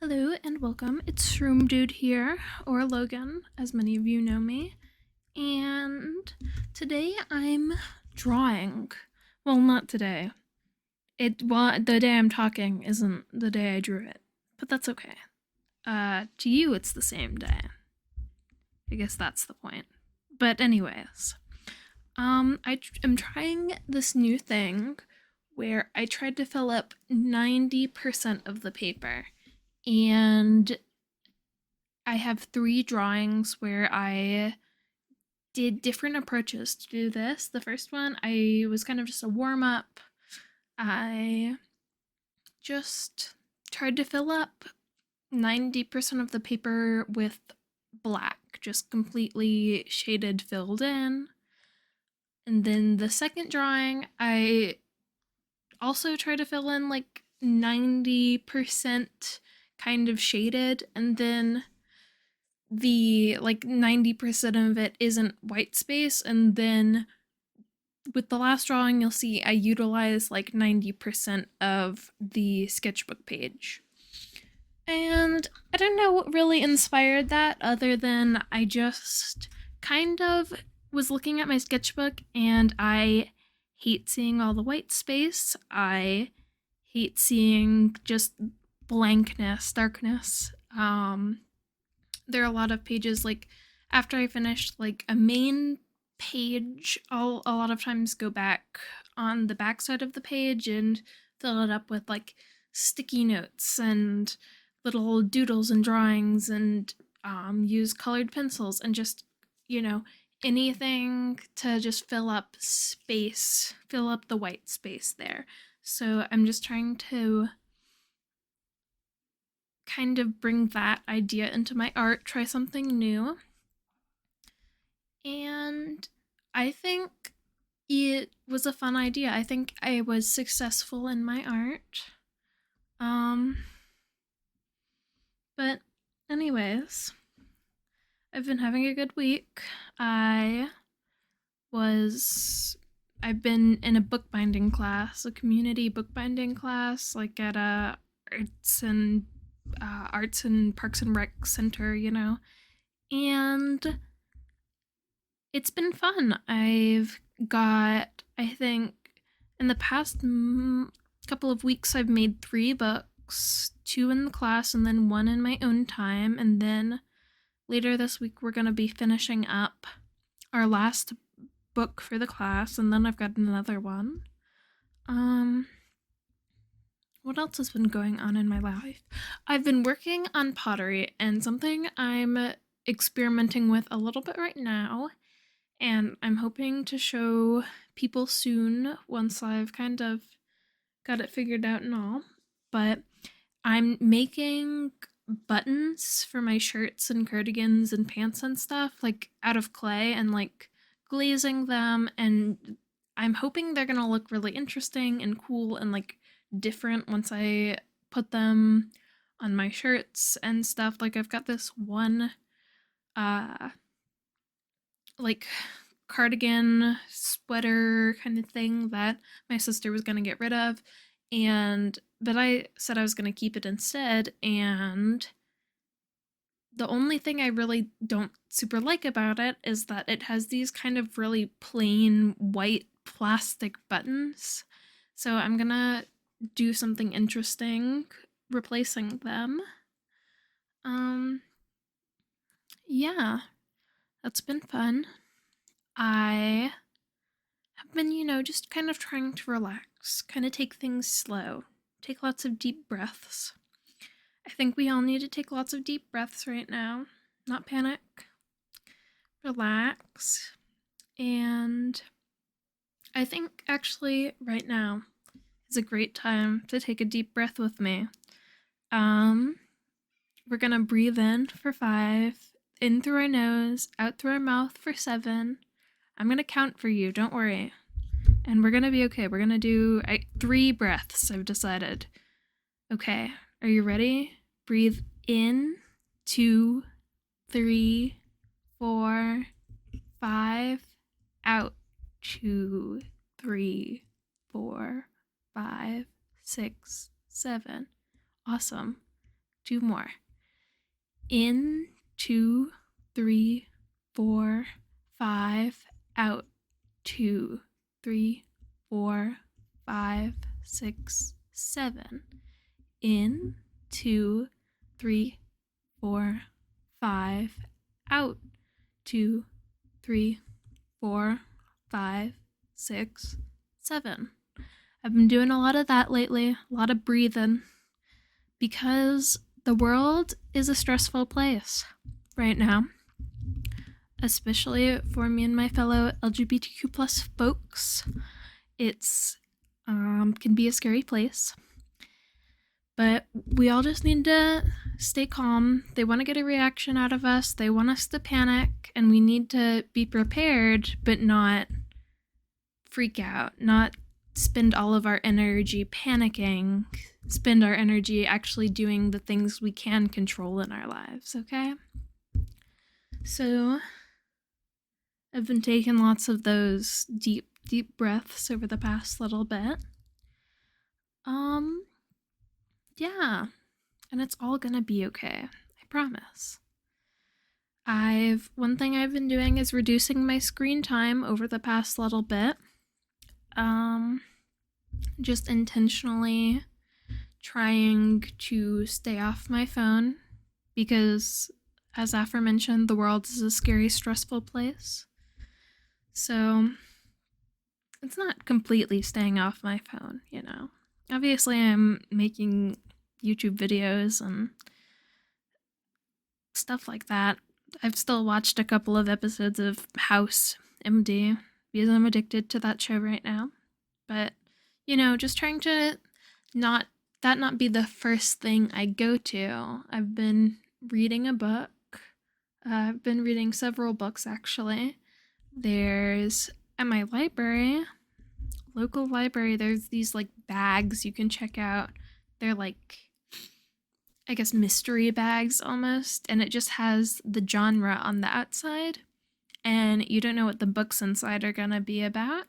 Hello and welcome. It's Shroom Dude here, or Logan, as many of you know me. And today I'm drawing. Well, not today. The day I'm talking isn't the day I drew it, but that's okay. To you, it's the same day. I guess that's the point. But anyways, I'm trying this new thing where I tried to fill up 90% of the paper, and I have 3 drawings where I did different approaches to do this. The first one, I was kind of just a warm up. I just tried to fill up 90% of the paper with black, just completely shaded, filled in. And then the second drawing, I also tried to fill in like 90% kind of shaded, and then the 90% of it isn't white space, and then with the last drawing you'll see I utilize like 90% of the sketchbook page. And I don't know what really inspired that, other than I just kind of was looking at my sketchbook and I hate seeing all the white space. I hate seeing just blankness, darkness. There are a lot of pages, like after I finished like a main page, I'll a lot of times go back on the back side of the page and fill it up with like sticky notes and little doodles and drawings, and use colored pencils and just, you know, anything to just fill up space, fill up the white space there. So I'm just trying to kind of bring that idea into my art, try something new. And I think it was a fun idea. I think I was successful in my art. Um, but, anyways, I've been having a good week. I've been in a bookbinding class, a community bookbinding class, like at a arts and parks and rec center, and it's been fun. I've got, I think, in the past couple of weeks, I've made 3 books, 2 in the class and then 1 in my own time. And then later this week, we're going to be finishing up our last book for the class, and then I've got another one. What else has been going on in my life? I've been working on pottery, and something I'm experimenting with a little bit right now, and I'm hoping to show people soon once I've kind of got it figured out and all. But I'm making buttons for my shirts and cardigans and pants and stuff, like out of clay, and like glazing them, and I'm hoping they're gonna look really interesting and cool and like different once I put them on my shirts and stuff. Like I've got this one like cardigan sweater kind of thing that my sister was going to get rid of, and but I said I was going to keep it instead. And the only thing I really don't super like about it is that it has these kind of really plain white plastic buttons. So I'm going to do something interesting replacing them. Yeah, that's been fun. I have been, just kind of trying to relax, kind of take things slow, take lots of deep breaths. I think we all need to take lots of deep breaths right now, not panic, relax. And I think actually right now is a great time to take a deep breath with me. We're gonna breathe in for 5, in through our nose, out through our mouth for 7. I'm gonna count for you, don't worry. And we're gonna be okay. We're gonna do 3 breaths, I've decided. Okay, are you ready? Breathe in, 2, 3, 4, 5. Out, 2, 3, 4, 5, 6, 7. Awesome. 2 more. In, 2, 3, 4, 5, out, 2, 3, 4, 5, 6, 7. In, 2, 3, 4, 5, out, 2, 3, 4, 5, 6, 7. I've been doing a lot of that lately, a lot of breathing, because the world is a stressful place right now, especially for me and my fellow LGBTQ plus folks. It's can be a scary place, but we all just need to stay calm. They want to get a reaction out of us. They want us to panic, and we need to be prepared, but not freak out, not spend all of our energy panicking, spend our energy actually doing the things we can control in our lives, okay? So I've been taking lots of those deep breaths over the past little bit. Yeah, and it's all gonna be okay, I promise. One thing I've been doing is reducing my screen time over the past little bit. Just intentionally trying to stay off my phone because, as aforementioned, the world is a scary, stressful place. So it's not completely staying off my phone, you know. Obviously, I'm making YouTube videos and stuff like that. I've still watched a couple of episodes of House MD because I'm addicted to that show right now. But, you know, just trying to not be the first thing I go to. I've been reading a book. I've been reading several books, actually. There's, at my library, local library, there's these, like, bags you can check out. They're, like, I guess mystery bags, almost. And it just has the genre on the outside. And you don't know what the books inside are gonna be about.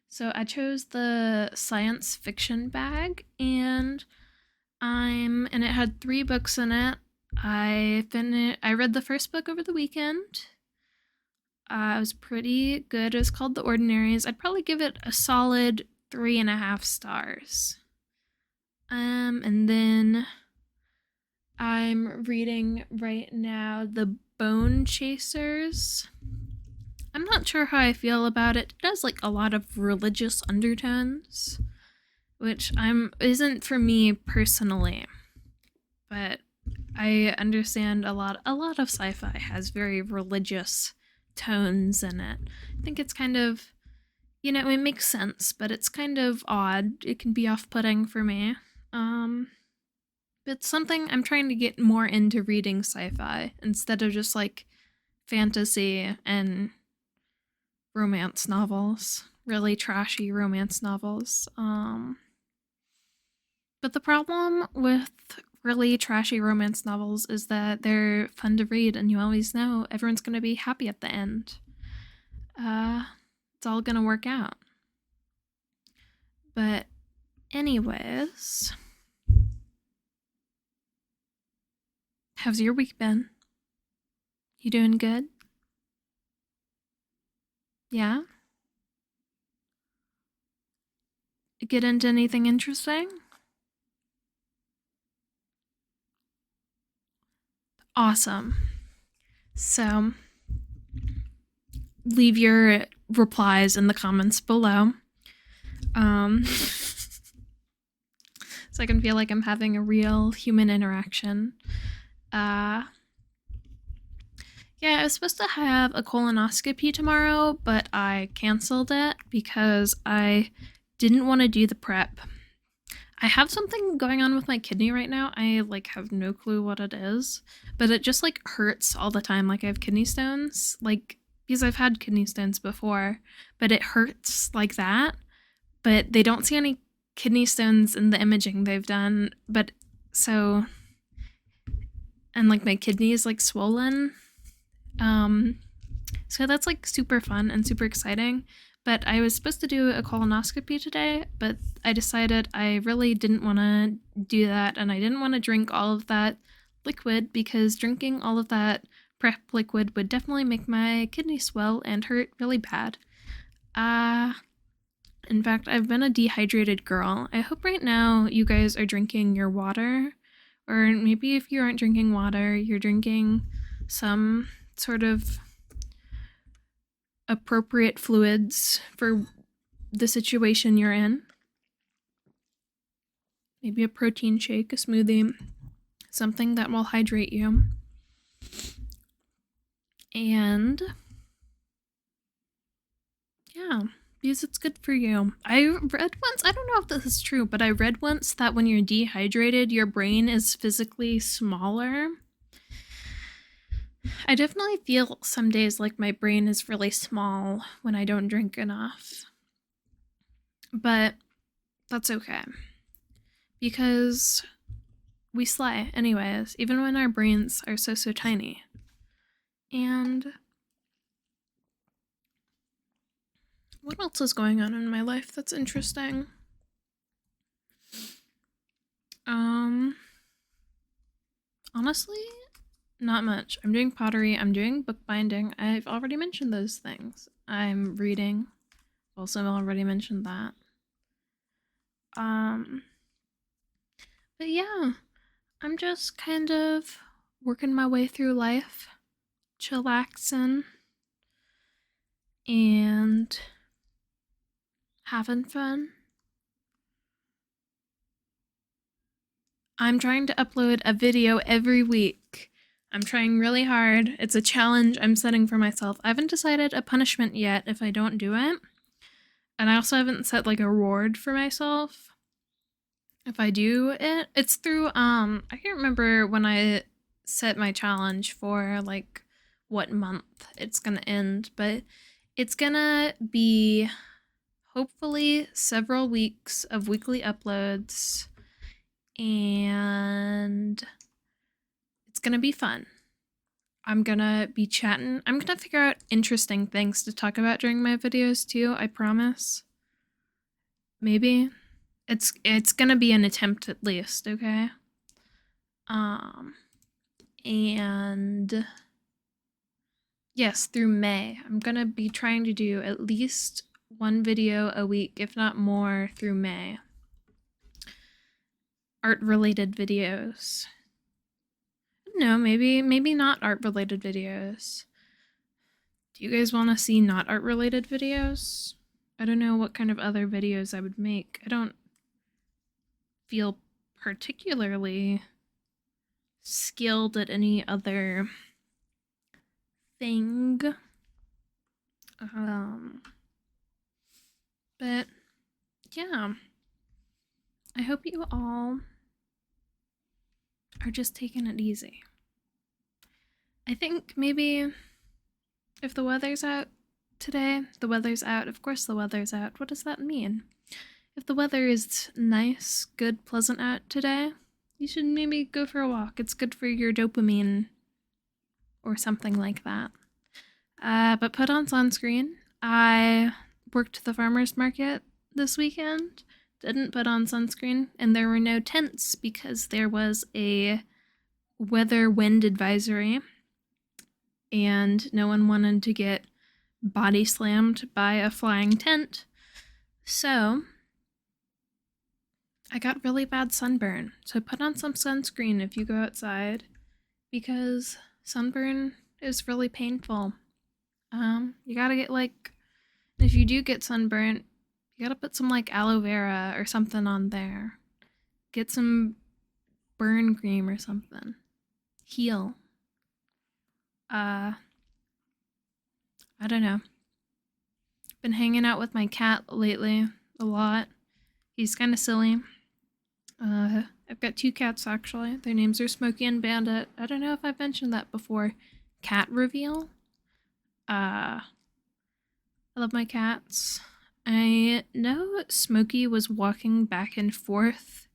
So I chose the science fiction bag, and it had 3 books in it. I read the first book over the weekend. It was pretty good. It was called The Ordinaries. I'd probably give it a solid 3.5 stars. And then I'm reading right now The Bone Chasers. I'm not sure how I feel about it. It has like a lot of religious undertones, which isn't for me personally. But I understand a lot of sci-fi has very religious tones in it. I think it's kind of, you know, it makes sense, but it's kind of odd. It can be off-putting for me. It's something I'm trying to get more into, reading sci-fi instead of just like fantasy and romance novels, really trashy romance novels. But the problem with really trashy romance novels is that they're fun to read, and you always know everyone's going to be happy at the end. It's all going to work out. But anyways, how's your week been? You doing good? Yeah? Get into anything interesting? Awesome. So, leave your replies in the comments below. So I can feel like I'm having a real human interaction. Yeah, I was supposed to have a colonoscopy tomorrow, but I canceled it because I didn't want to do the prep. I have something going on with my kidney right now. I like have no clue what it is, but it just like hurts all the time. Like I have kidney stones, like because I've had kidney stones before, but it hurts like that. But they don't see any kidney stones in the imaging they've done. But so, and like my kidney is like swollen. So that's like super fun and super exciting. But I was supposed to do a colonoscopy today, but I decided I really didn't want to do that, and I didn't want to drink all of that liquid because drinking all of that prep liquid would definitely make my kidneys swell and hurt really bad. In fact, I've been a dehydrated girl. I hope right now you guys are drinking your water, or maybe if you aren't drinking water, you're drinking some sort of appropriate fluids for the situation you're in. Maybe a protein shake, a smoothie, something that will hydrate you. And yeah, because it's good for you. I read once, I don't know if this is true, but I read once that when you're dehydrated, your brain is physically smaller. I definitely feel some days like my brain is really small when I don't drink enough. But that's okay. Because we slay anyways, even when our brains are so tiny. And what else is going on in my life that's interesting? Honestly, not much. I'm doing pottery, I'm doing bookbinding. I've already mentioned those things. I'm reading. Also already mentioned that. But yeah, I'm just kind of working my way through life, chillaxing, and having fun. I'm trying to upload a video every week. I'm trying really hard. It's a challenge I'm setting for myself. I haven't decided a punishment yet if I don't do it. And I also haven't set like a reward for myself if I do it. It's through I can't remember when I set my challenge for like what month it's gonna end, but it's gonna be hopefully several weeks of weekly uploads, and it's gonna be fun. I'm gonna be chatting. I'm gonna figure out interesting things to talk about during my videos too, I promise. Maybe. It's gonna be an attempt at least, okay? And yes, through May, I'm gonna be trying to do at least one video a week, if not more, through May. Art-related videos. No, maybe not art-related videos. Do you guys want to see not art-related videos? I don't know what kind of other videos I would make. I don't feel particularly skilled at any other thing. But yeah, I hope you all are just taking it easy. I think maybe if the weather's out today, the weather's out. Of course the weather's out. What does that mean? If the weather is nice, good, pleasant out today, you should maybe go for a walk. It's good for your dopamine or something like that. But put on sunscreen. I worked the farmer's market this weekend, didn't put on sunscreen, and there were no tents because there was a weather wind advisory, and no one wanted to get body slammed by a flying tent. So I got really bad sunburn. So put on some sunscreen if you go outside, because sunburn is really painful. You gotta get like, if you do get sunburnt, you gotta put some like aloe vera or something on there. Get some burn cream or something. Heal. I don't know. Been hanging out with my cat lately a lot. He's kind of silly. I've got 2 cats actually. Their names are Smokey and Bandit. I don't know if I've mentioned that before. Cat reveal. I love my cats. I know Smokey was walking back and forth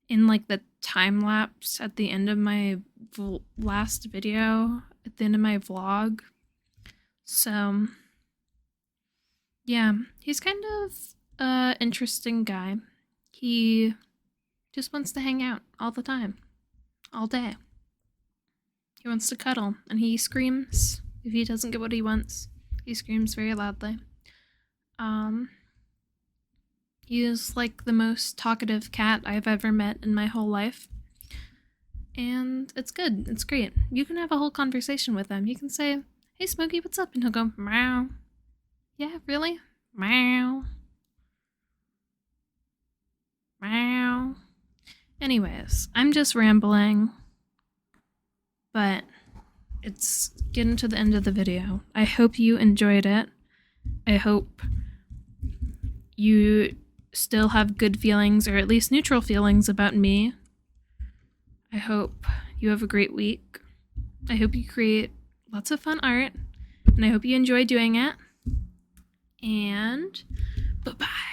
in like the time lapse at the end of my last video, at the end of my vlog. So Yeah, he's kind of interesting guy. He just wants to hang out all the time, all day. He wants to cuddle, and he screams if he doesn't get what he wants. He screams very loudly. He is like the most talkative cat I've ever met in my whole life. And it's good. It's great. You can have a whole conversation with him. You can say, "Hey, Smokey, what's up?" And he'll go, "Meow." "Yeah, really? Meow. Meow." Anyways, I'm just rambling. But it's getting to the end of the video. I hope you enjoyed it. I hope you still have good feelings, or at least neutral feelings about me. I hope you have a great week. I hope you create lots of fun art, and I hope you enjoy doing it. And bye-bye.